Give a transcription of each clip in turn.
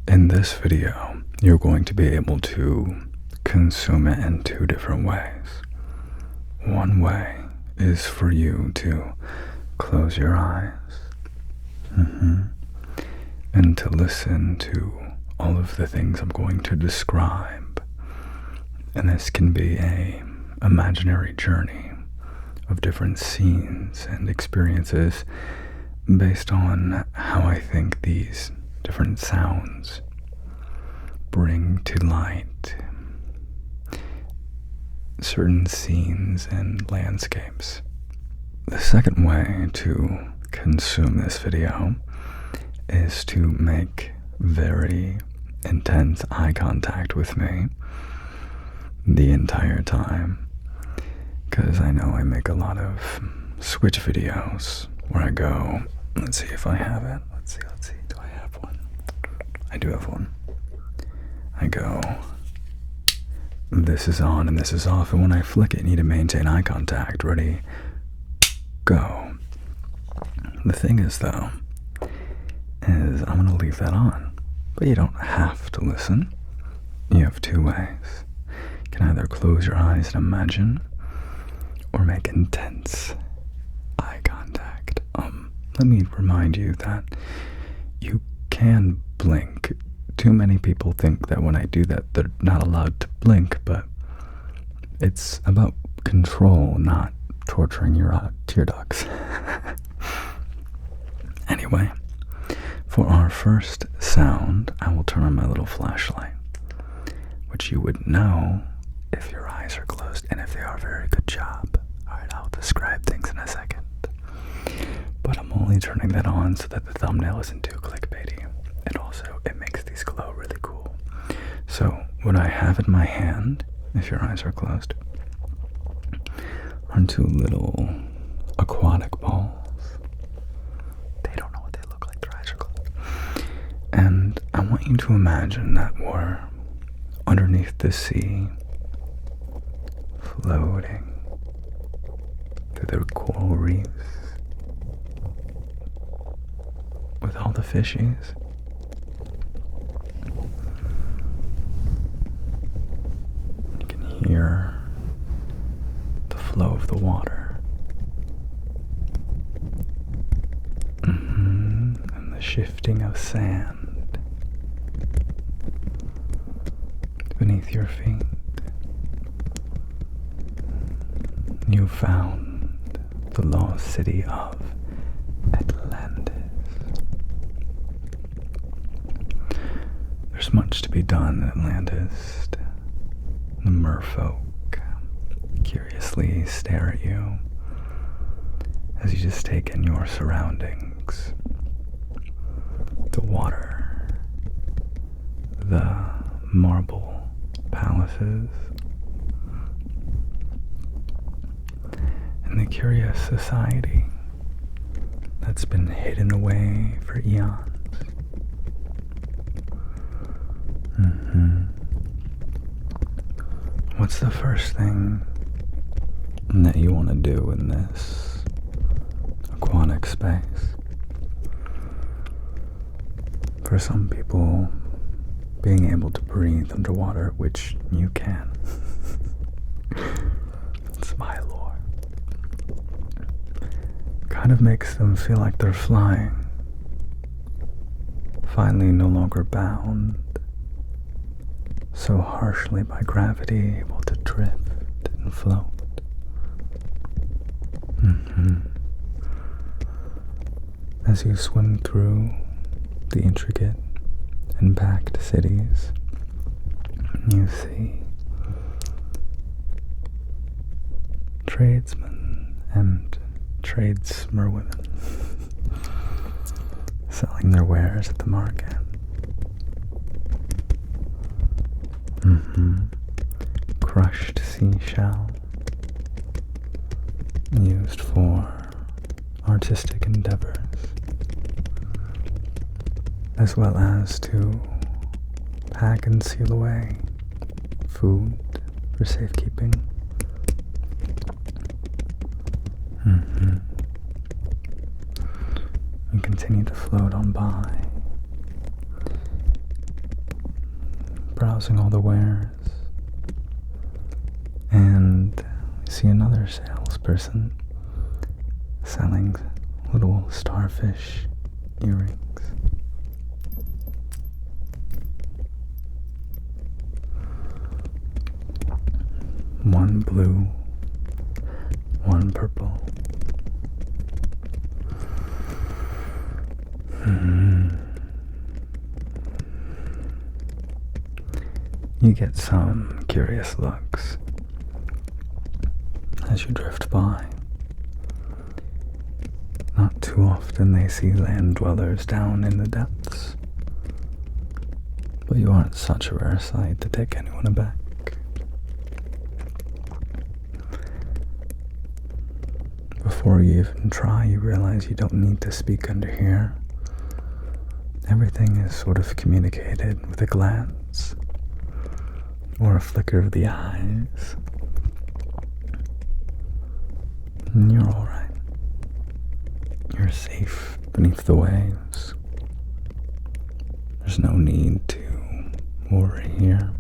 In this video, you're going to be able to consume it in two different ways. One way is for you to close your eyes and to listen to all of the things I'm going to describe. And this can be a imaginary journey of different scenes and experiences based on how I think these different sounds bring to light certain scenes and landscapes. The second way to consume this video is to make very intense eye contact with me the entire time, because I know I make a lot of switch videos where I go, let's see if I have it, let's see, do I have one? I do have one. I go, this is on and this is off, and when I flick it, you need to maintain eye contact. Ready, go. The thing is, though, is I'm going to leave that on, but you don't have to listen. You have two ways. You can either close your eyes and imagine, or make intense eye contact. Let me remind you that you can blink. Too many people think that when I do that, they're not allowed to blink, but it's about control, not torturing your tear ducts. Anyway, for our first sound, I will turn on my little flashlight, which you would know if your eyes are closed, and if they are, very good job. Alright, I'll describe things in a second. But I'm only turning that on so that the thumbnail isn't too clickbaity. And also, it makes these glow really cool. So, what I have in my hand, if your eyes are closed, are two little aquatic balls. They don't know what they look like, their eyes are closed. And I want you to imagine that we're underneath the sea, floating through the coral reefs with all the fishies. You can hear the flow of the water, and the shifting of sand beneath your feet. You found the lost city of Atlantis. There's much to be done in Atlantis. The merfolk curiously stare at you as you just take in your surroundings. The water, the marble palaces, and the curious society that's been hidden away for eons. What's the first thing that you want to do in this aquatic space? For some people, being able to breathe underwater, which you can, it's my lore, kind of makes them feel like they're flying, finally no longer bound so harshly by gravity, able to drift and float. As you swim through the intricate and packed cities, you see tradesmen and tradesmerwomen selling their wares at the market. Crushed seashell used for artistic endeavors, as well as to pack and seal away food for safekeeping. You continue to float on by, browsing all the wares, and you see another salesperson selling little starfish earrings. One blue, one purple. You get some curious looks as you drift by. Not too often they see land dwellers down in the depths, but you aren't such a rare sight to take anyone aback. Before you even try, you realize you don't need to speak under here. Everything is sort of communicated with a glance or a flicker of the eyes. And you're alright. You're safe beneath the waves. There's no need to worry here.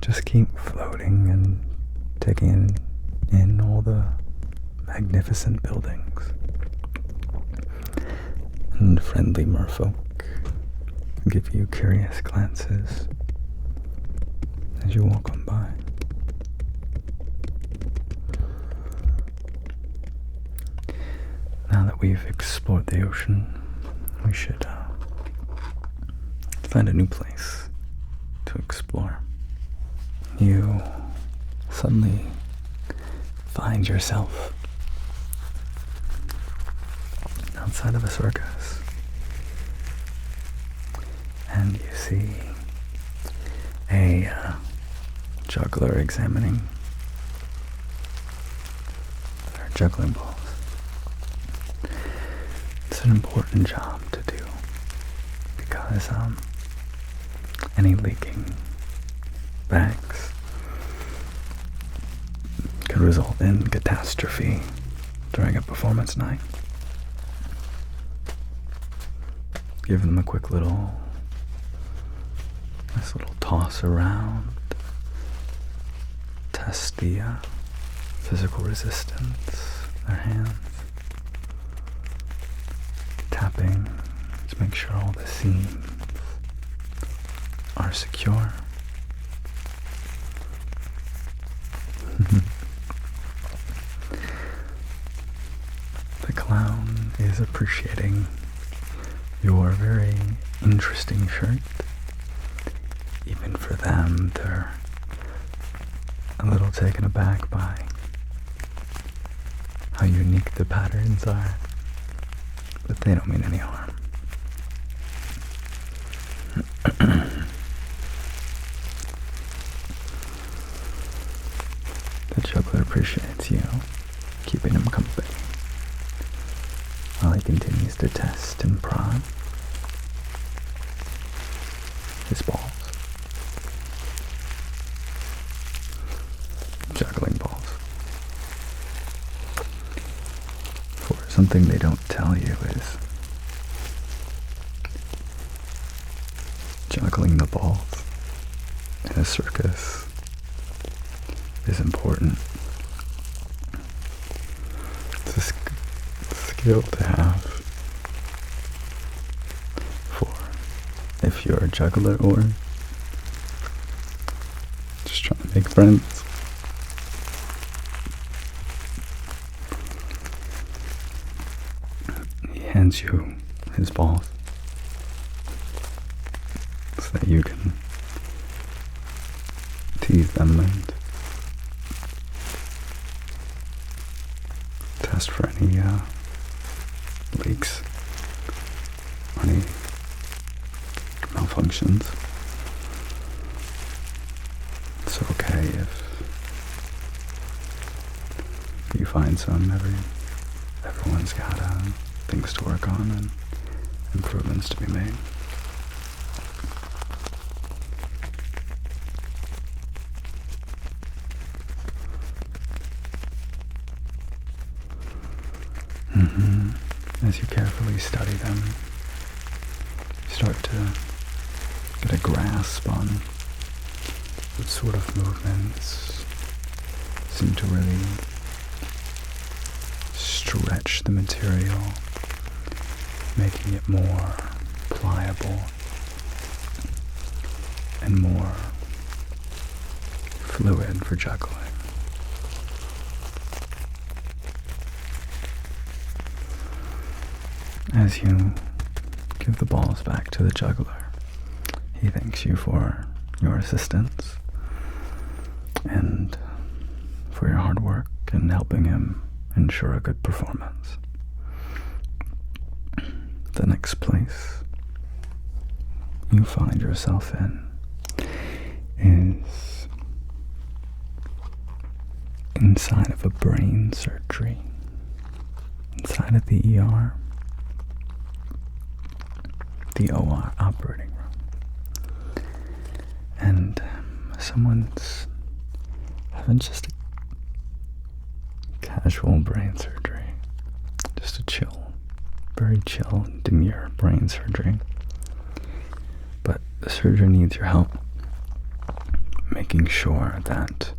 Just keep floating and taking in all the magnificent buildings and friendly merfolk give you curious glances as you walk on by. Now that we've explored the ocean, we should find a new place to explore. You suddenly find yourself outside of a circus, and you see a juggler examining their juggling balls. It's an important job to do because any leaking bags could result in catastrophe during a performance night. Give them a quick nice little toss around, test the physical resistance of their hands, tapping to make sure all the seams are secure. The clown is appreciating your very interesting shirt. Even for them, they're a little taken aback by how unique the patterns are, but they don't mean any harm. The juggler appreciates you keeping him company while he continues to test and prod his balls. Juggling balls. For something they don't tell you is juggling the balls in a circus is important. It's a skill to have for if you're a juggler or just trying to make friends. He hands you his balls so that you can tease them and test for any leaks, any malfunctions. It's okay if you find some. Everyone's got things to work on and improvements to be made. As you carefully study them, you start to get a grasp on what sort of movements seem to really stretch the material, making it more pliable and more fluid for juggling. As you give the balls back to the juggler, he thanks you for your assistance and for your hard work in helping him ensure a good performance. The next place you find yourself in is inside of a brain surgery, inside of the ER, the OR operating room, and someone's having just a casual brain surgery, just a chill, very chill, demure brain surgery. But the surgeon needs your help making sure that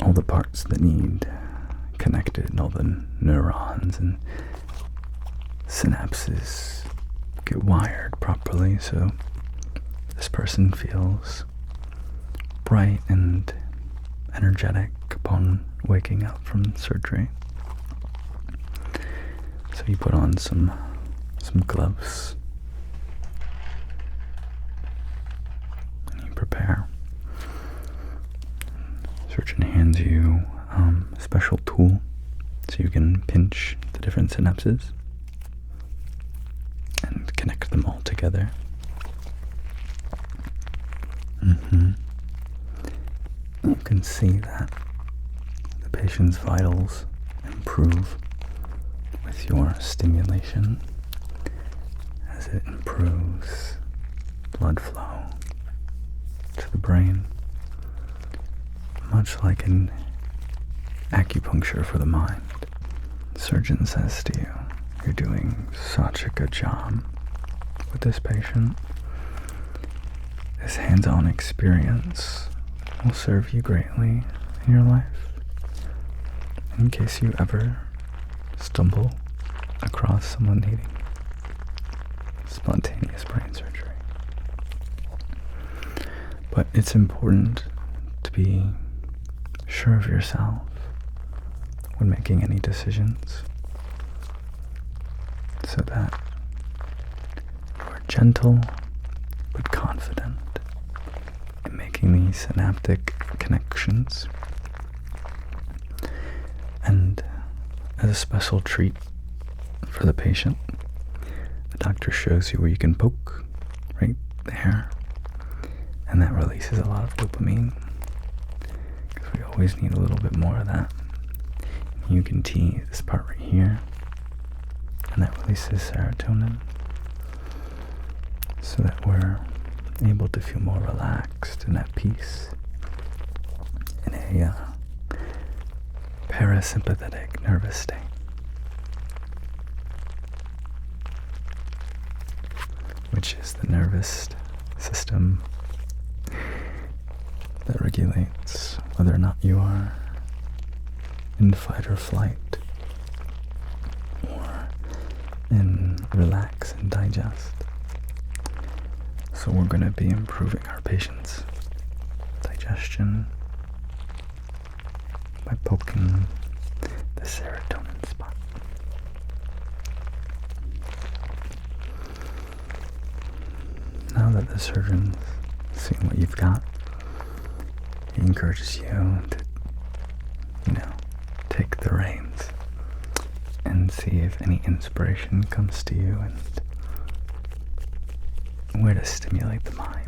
all the parts that need connected, all the neurons and synapses get wired properly so this person feels bright and energetic upon waking up from surgery. So you put on some gloves and you prepare. Surgeon hands you a special tool so you can pinch the different synapses and connect them all together. You can see that the patient's vitals improve with your stimulation as it improves blood flow to the brain, much like an acupuncture for the mind. The surgeon says to you, "You're doing such a good job with this patient. This hands-on experience will serve you greatly in your life in case you ever stumble across someone needing spontaneous brain surgery." But it's important to be sure of yourself when making any decisions so that you're gentle but confident in making these synaptic connections. And as a special treat for the patient, the doctor shows you where you can poke right there, and that releases a lot of dopamine because we always need a little bit more of that. You can tease this part right here, and that releases serotonin so that we're able to feel more relaxed and at peace in a parasympathetic nervous state. Which is the nervous system that regulates whether or not you are in fight or flight, or in relax and digest. So we're going to be improving our patient's digestion by poking the serotonin spot. Now that the surgeon's seen what you've got, he encourages you to, take the reins and see if any inspiration comes to you and where to stimulate the mind.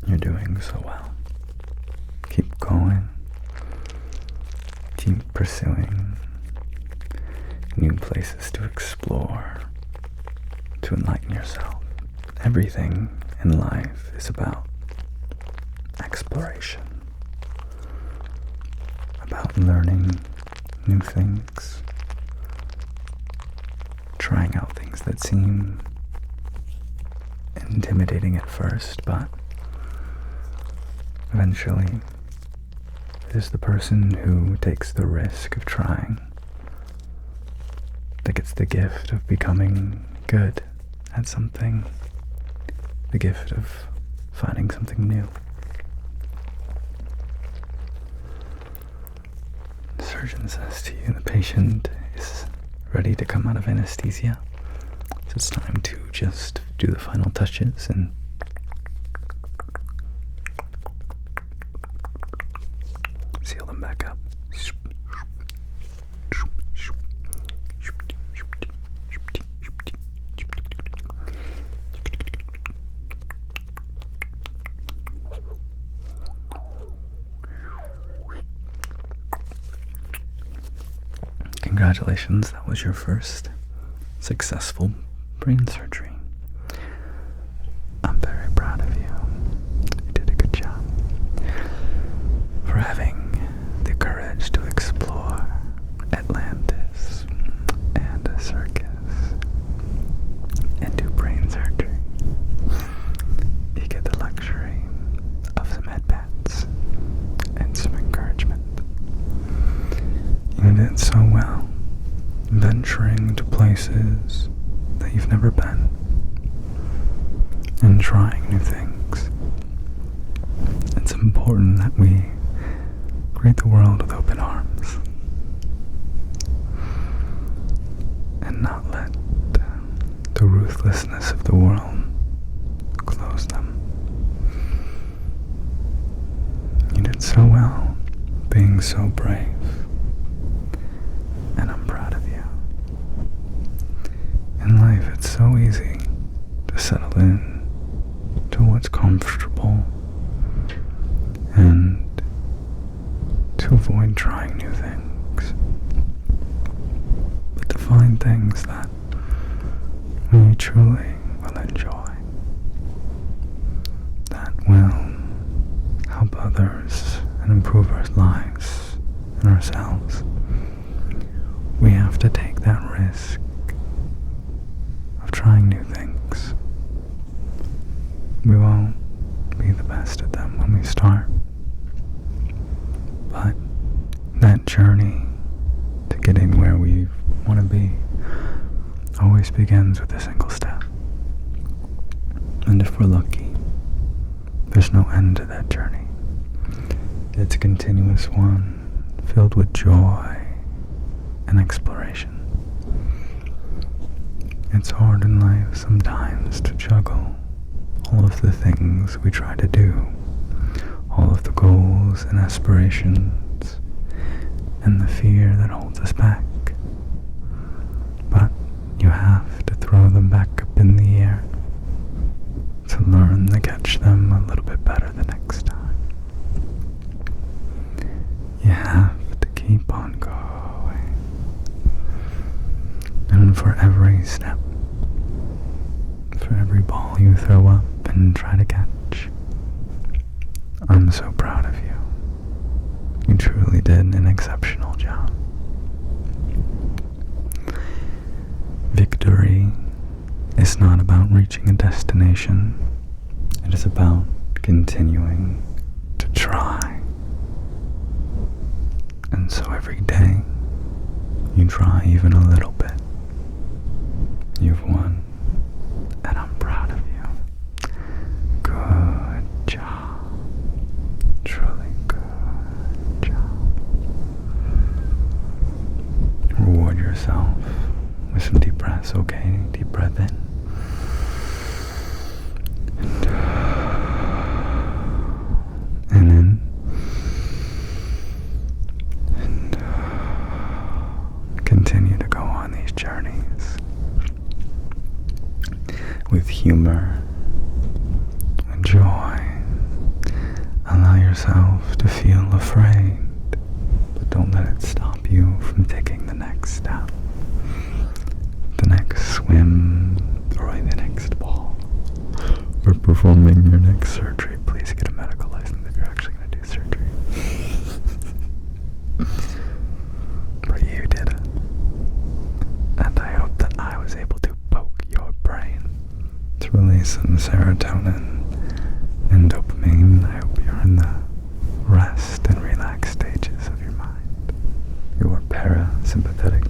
You're doing so well. Keep going. Keep pursuing new places to explore, to enlighten yourself. Everything in life is about exploration, about learning new things, trying out things that seem intimidating at first, but eventually it is the person who takes the risk of trying that gets the gift of becoming good at something, the gift of finding something new. The surgeon says to you the patient is ready to come out of anesthesia, so it's time to just do the final touches and seal them back up. Congratulations, that was your first successful brain surgery. I'm very proud of you. You did a good job for having the courage to explore Atlantis and a circus and do brain surgery. You get the luxury of some headpats and some encouragement. You did so well, venturing to places that you've never been and trying new things. It's important that we greet the world with open arms and not let the ruthlessness of the world close them. You did so well, being so brave. And I'm proud of you. In life, it's so easy to settle in to what's comfortable and to avoid trying new things. But to find things that we truly will enjoy, that will help others and improve our lives and ourselves. We have to take that risk of trying new things. We won't be the best at them when we start, but that journey to getting where we want to be always begins with a single step. And if we're lucky, there's no end to that journey. It's a continuous one filled with joy and exploration. It's hard in life sometimes to juggle all of the things we try to do, all of the goals and aspirations, and the fear that holds us back. But you have to throw them back up in the air to learn to catch them a little bit better the next time. You have to keep on going. And for every step, for every ball you throw up and try to catch, I'm so proud of you. You truly did an exceptional job. Victory is not about reaching a destination. It is about continuing to try. And so every day, you try even a little bit. You've won, and I'm proud of you. Good job. Truly good job. Reward yourself with some deep breaths, okay? Deep breath in. And in. And continue to go on these journeys with humor and joy. Allow yourself to feel afraid, but don't let it stop you from taking the next step, the next swim, throwing the next ball, or performing your next surgery. Please get a medical license if you're actually going to do surgery. But you did it, and I hope that I was able some serotonin and dopamine. I hope you're in the rest and relaxed stages of your mind. Your parasympathetic